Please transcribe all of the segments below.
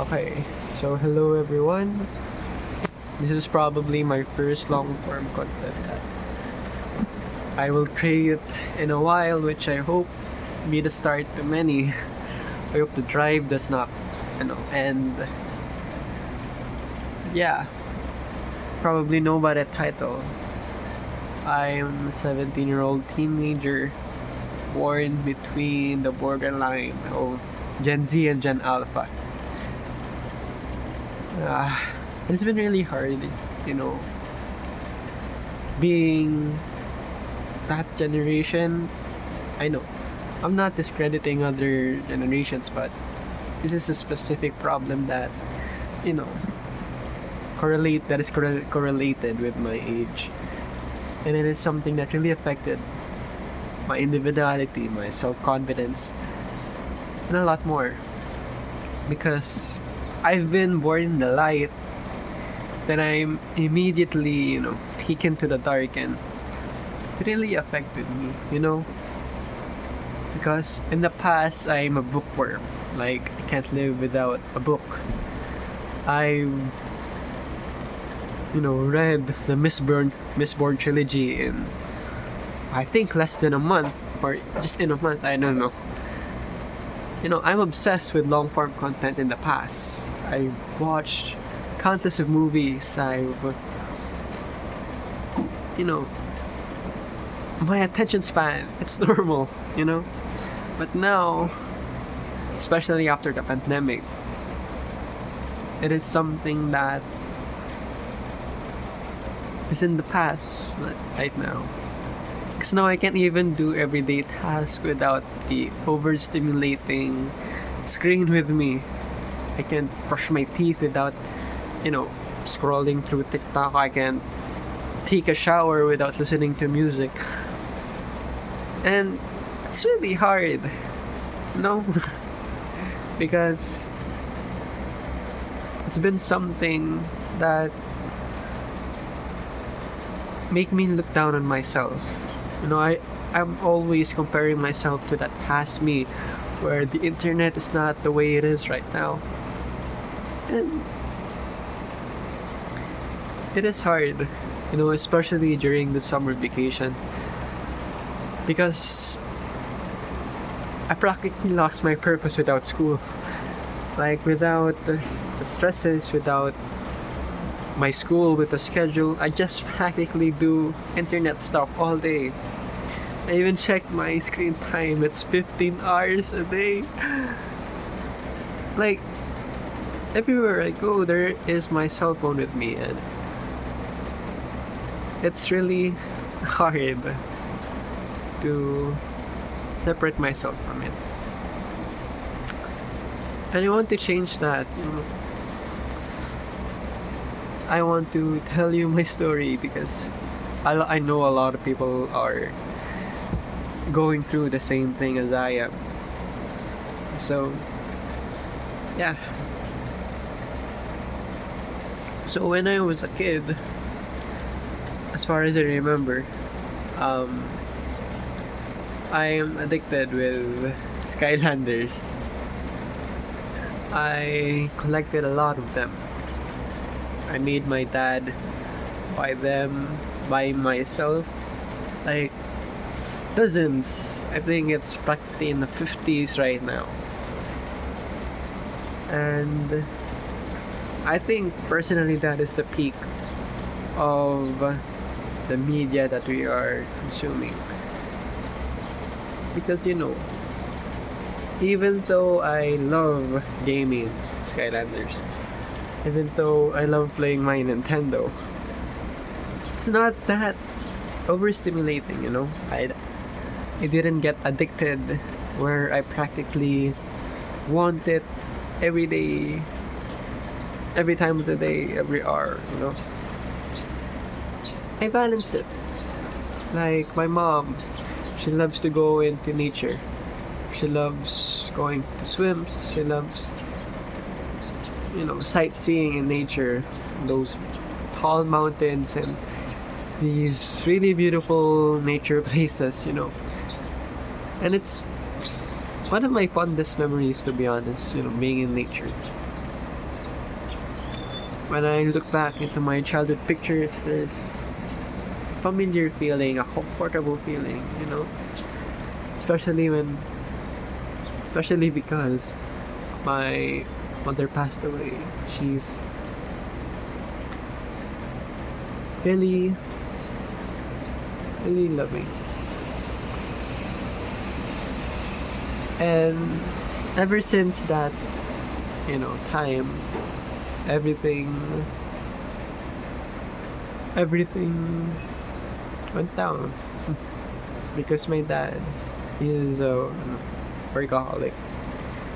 Okay, so hello everyone. This is probably my first long form content that I will create in a while, which I hope be the start to many. I hope the drive does not, and yeah, probably know by the title. I'm a 17-year-old teenager born between the borderline of Gen Z and Gen Alpha. Uh, it's been really hard, you know, being that generation. I know I'm not discrediting other generations, but this is a specific problem that, you know, correlated with my age, and it is something that really affected my individuality, my self-confidence, and a lot more. Because I've been born in the light, then I'm immediately, taken to the dark, and it really affected me, because in the past I'm a bookworm. Like, I can't live without a book. I've read the Mistborn trilogy in, I think, less than a month, or just in a month, I don't know. I'm obsessed with long form content in the past. I've watched countless of movies. My attention span, it's normal, But now, especially after the pandemic, it is something that is in the past right now. Because now I can't even do everyday tasks without the overstimulating screen with me. I can't brush my teeth without, scrolling through TikTok. I can't take a shower without listening to music. And it's really hard, because it's been something that make me look down on myself. I'm always comparing myself to that past me where the internet is not the way it is right now. And it is hard, especially during the summer vacation, because I practically lost my purpose without school. Like, without the stresses, without my school, with the schedule, I just practically do internet stuff all day. I even checked my screen time. It's 15 hours a day. Like, everywhere I go, there is my cell phone with me, and it's really hard to separate myself from it. And I want to change that. I want to tell you my story because I know a lot of people are going through the same thing as I am. So, yeah. So when I was a kid, as far as I remember, I am addicted with Skylanders. I collected a lot of them. I made my dad buy them by myself, like dozens. I think it's practically in the 50s right now. And I think personally that is the peak of the media that we are consuming. Because even though I love gaming Skylanders, even though I love playing my Nintendo, it's not that overstimulating, I didn't get addicted where I practically want it every day, every time of the day, every hour, I balance it. Like my mom, she loves to go into nature. She loves going to swims. She loves, sightseeing in nature, those tall mountains and these really beautiful nature places, And it's one of my fondest memories, to be honest, being in nature. when I look back into my childhood pictures, there's familiar feeling, a comfortable feeling, you know, especially when, especially because my mother passed away. She's really, really loving, and ever since that, you know, time, everything, everything went down because my dad is a workaholic.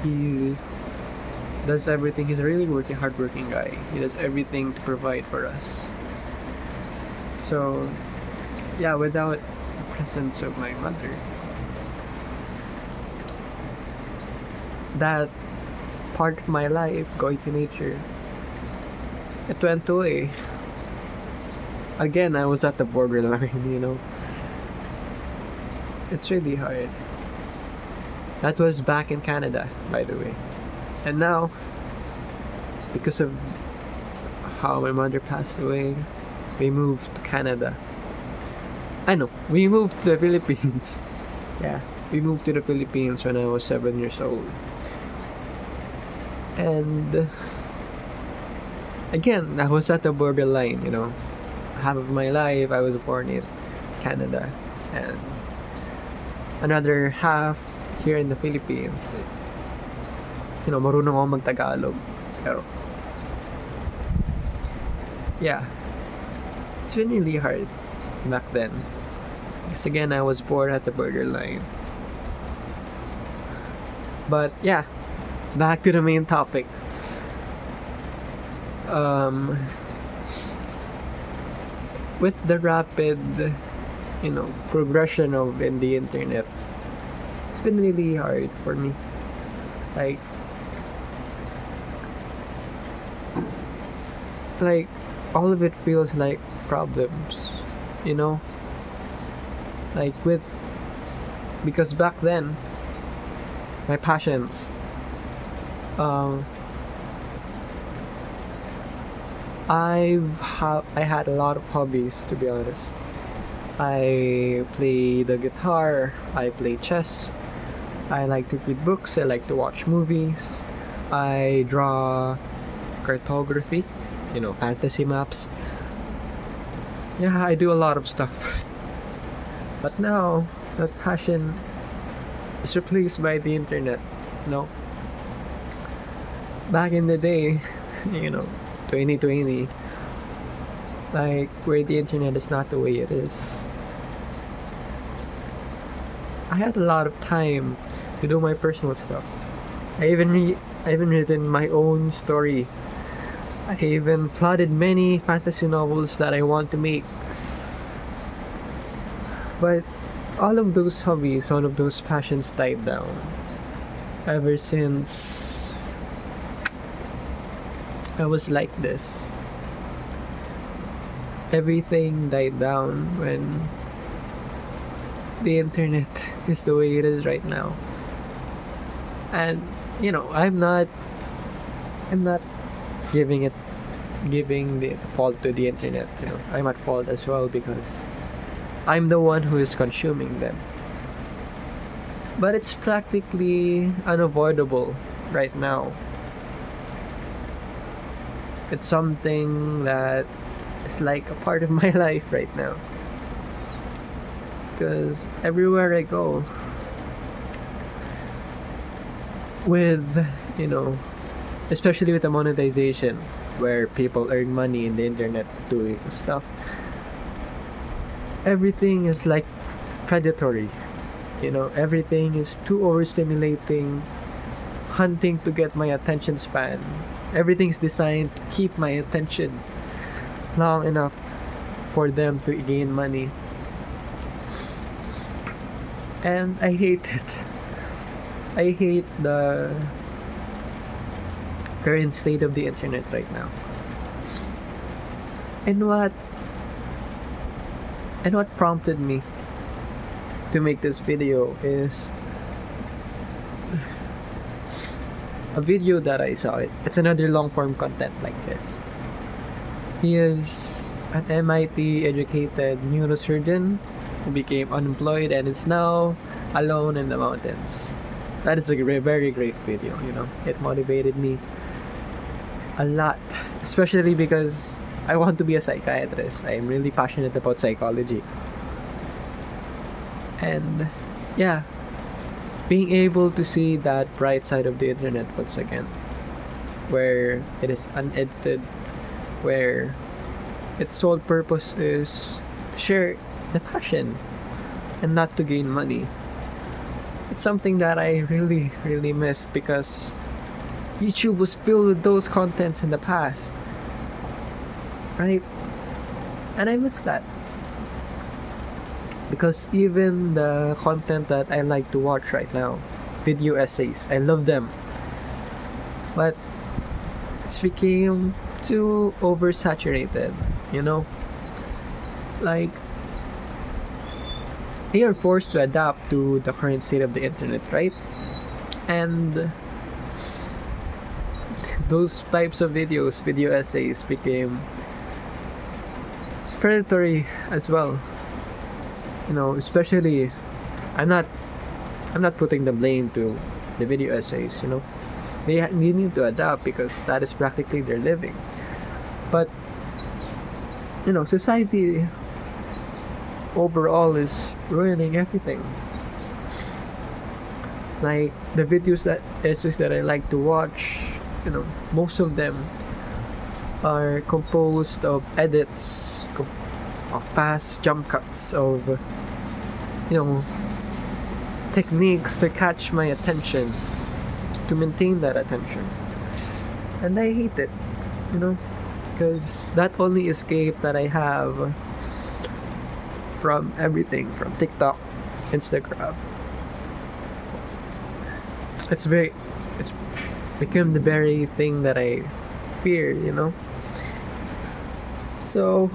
He does everything. He's a really hardworking guy. He does everything to provide for us. So, yeah, without the presence of my mother, that part of my life, going to nature, it went away. Again, I was at the borderline, you know. It's really hard. That was back in Canada, by the way. And now, because of how my mother passed away, we moved to Canada. I know, we moved to the Philippines. Yeah, we moved to the Philippines when I was 7 years old. And again, I was at the borderline, you know. Half of my life, I was born in Canada, and another half here in the Philippines. You know, marunong ako mag-Tagalog. Pero, yeah, it's been really hard back then. Because again, I was born at the borderline. But yeah, back to the main topic. With the rapid, you know, progression of in the internet, it's been really hard for me. Like all of it feels like problems, you know. Like because back then, my passions, I had a lot of hobbies, to be honest. I play the guitar, I play chess, I like to read books, I like to watch movies, I draw cartography, you know, fantasy maps. Yeah, I do a lot of stuff. But now, that passion is replaced by the internet, you know. Back in the day, you know, 2020, like where the internet is not the way it is, I had a lot of time to do my personal stuff. I even written my own story. I even plotted many fantasy novels that I want to make. But all of those hobbies, all of those passions died down ever since I was like this. Everything died down when the internet is the way it is right now. And you know, I'm not giving the fault to the internet, you know. I'm at fault as well because I'm the one who is consuming them. But it's practically unavoidable right now. It's something that is like a part of my life right now. Because everywhere I go, with, you know, especially with the monetization, where people earn money in the internet doing stuff, everything is like predatory. You know, everything is too overstimulating, hunting to get my attention span. Everything's designed to keep my attention long enough for them to gain money. And I hate it. I hate the current state of the internet right now. And what prompted me to make this video is a video that I saw. It's another long form content like this. He is an MIT educated neurosurgeon who became unemployed and is now alone in the mountains. That is a very great video, you know. It motivated me a lot, especially because I want to be a psychiatrist. I'm really passionate about psychology. And yeah, being able to see that bright side of the internet once again, where it is unedited, where its sole purpose is to share the passion and not to gain money. It's something that I really missed because YouTube was filled with those contents in the past, right? And I miss that because even the content that I like to watch right now, video essays, I love them, but it's became too oversaturated, you know. Like, they are forced to adapt to the current state of the internet, right? And those types of videos, video essays, became predatory as well. You know, especially, I'm not putting the blame to the video essays. You know, they need to adapt because that is practically their living. But you know, society overall is ruining everything. Like the essays that I like to watch, you know, most of them are composed of edits, of fast jump cuts, of you know, techniques to catch my attention, to maintain that attention. And I hate it, you know, because that only escape that I have from everything, from TikTok, Instagram. It's become the very thing that I fear, you know. So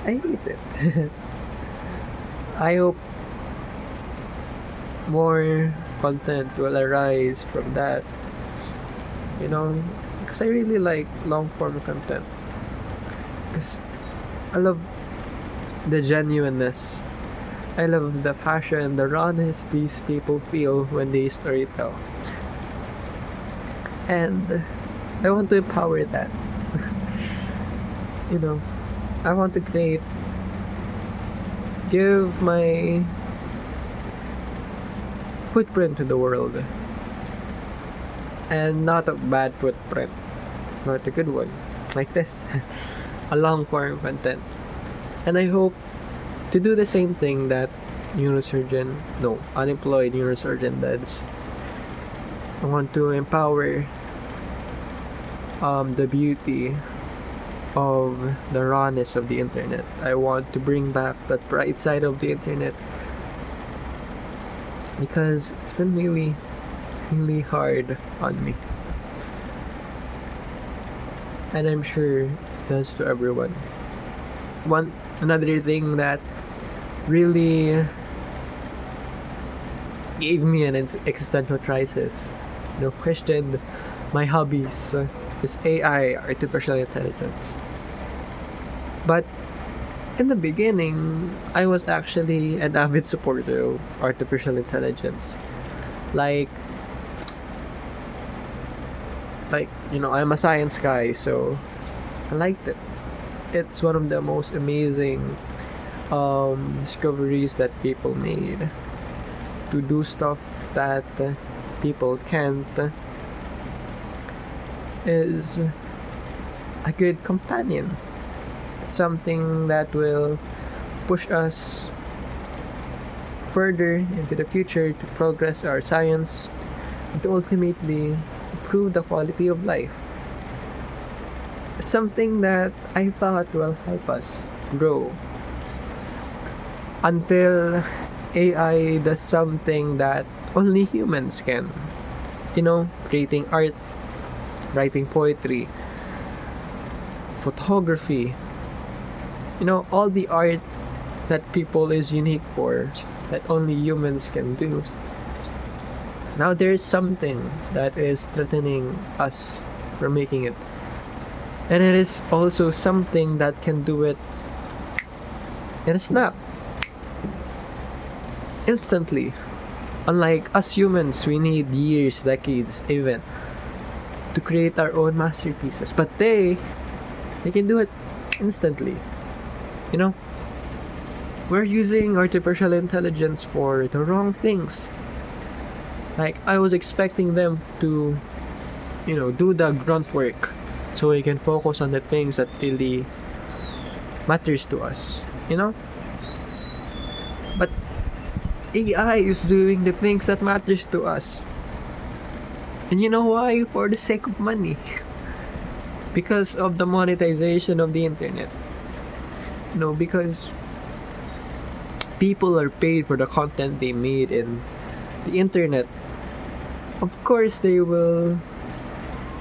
I hate it. I hope more content will arise from that, you know, because I really like long form content, because I love the genuineness, I love the passion, the rawness these people feel when they storytell, and I want to empower that. You know, I want to give my footprint to the world, and not a bad footprint, not a good one like this. A long form content. And I hope to do the same thing that unemployed neurosurgeon does. I want to empower the beauty of the rawness of the internet. I want to bring back that bright side of the internet, because it's been really hard on me, and I'm sure it does to everyone. Another thing that really gave me an existential crisis, you know, questioned my hobbies, is AI, artificial intelligence. But in the beginning, I was actually an avid supporter of artificial intelligence. Like, you know, I'm a science guy, so I liked it. It's one of the most amazing discoveries that people made, to do stuff that people can't. Is a good companion. It's something that will push us further into the future to progress our science and to ultimately improve the quality of life. It's something that I thought will help us grow, until AI does something that only humans can. You know, creating art, writing poetry, photography. You know, all the art that people is unique for, that only humans can do. Now there's something that is threatening us from making it. And it is also something that can do it in a snap, instantly. Unlike us humans, we need years, decades, even to create our own masterpieces. But they can do it instantly. You know, we're using artificial intelligence for the wrong things. Like I was expecting them to, do the grunt work so we can focus on the things that really matters to us, But AI is doing the things that matters to us. And you know why? For the sake of money. Because of the monetization of the internet. Because people are paid for the content they made in the internet. Of course, they will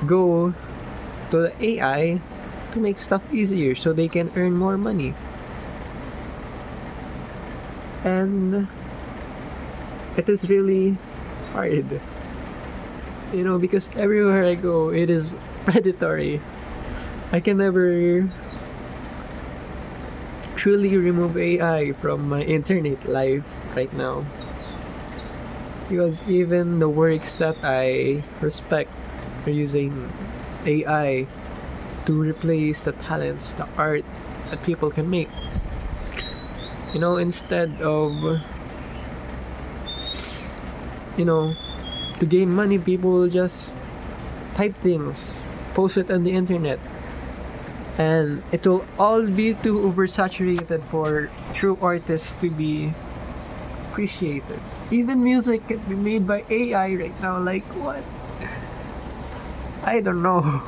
go to the AI to make stuff easier so they can earn more money. And it is really hard, because everywhere I go, it is predatory. I can never truly remove AI from my internet life right now. Because even the works that I respect are using AI to replace the talents, the art that people can make. Instead of, to gain money, people will just type things, post it on the internet, and it will all be too oversaturated for true artists to be appreciated. Even music can be made by AI right now. Like what? I don't know.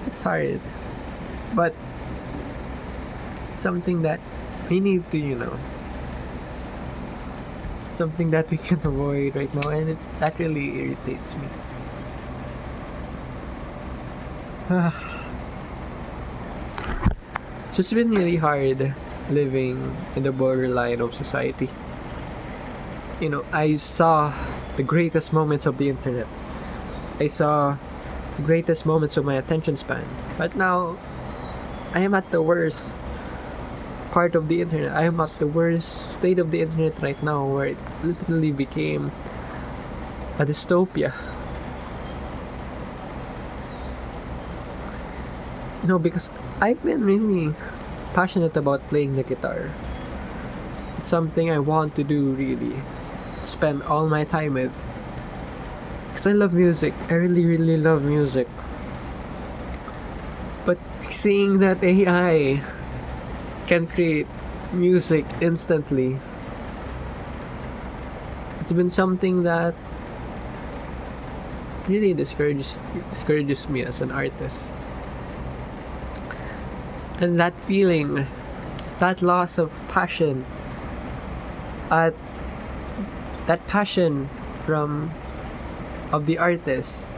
It's hard, but something that we need to, something that we can avoid right now, and that really irritates me. So it's been really hard living in the borderline of society. I saw the greatest moments of the internet. I saw the greatest moments of my attention span. But now, I am at the worst part of the internet. I am at the worst state of the internet right now, where it literally became a dystopia. Because I've been really passionate about playing the guitar. It's something I want to do, really. Spend all my time with. Because I love music. I really, really love music. But seeing that AI can create music instantly, it's been something that really discourages me as an artist. And that feeling, that loss of passion, at that passion from of the artist,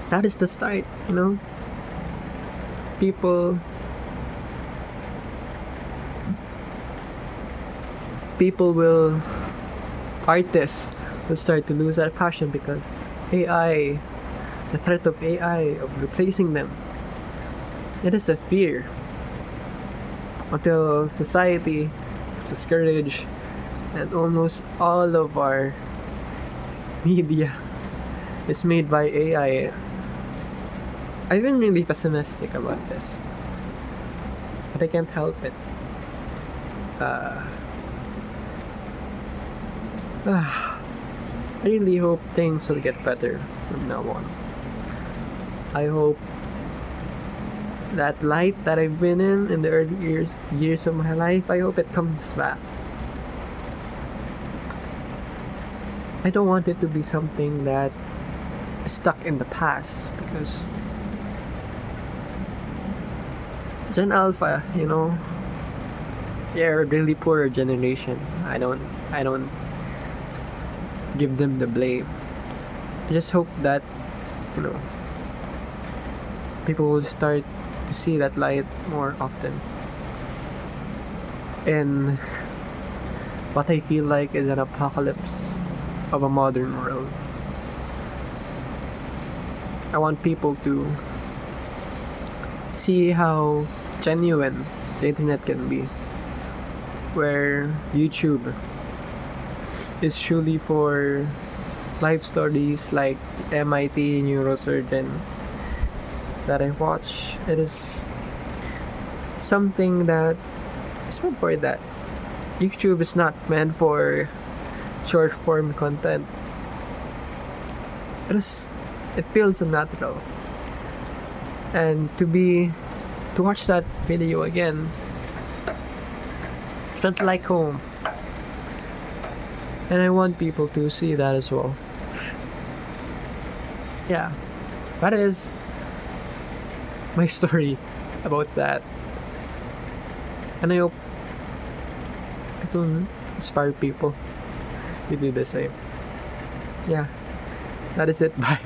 that is the start. People will artists will start to lose that passion because AI, the threat of AI of replacing them, it is a fear until society discourage, and almost all of our media is made by AI. I've been really pessimistic about this, but I can't help it. I really hope things will get better from now on. I hope that light that I've been in the early years of my life, I hope it comes back. I don't want it to be something that is stuck in the past, because Gen Alpha, they're a really poor generation. I don't give them the blame. I just hope that, people will start to see that light more often. And what I feel like is an apocalypse of a modern world. I want people to see how genuine the internet can be, where YouTube is truly for life stories like MIT neurosurgeon that I watch. It is something that is meant for that. YouTube is not meant for short form content. It feels unnatural. And to watch that video again felt like home. And I want people to see that as well. Yeah. That is my story about that. And I hope it will inspire people to do the same. Yeah. That is it. Bye.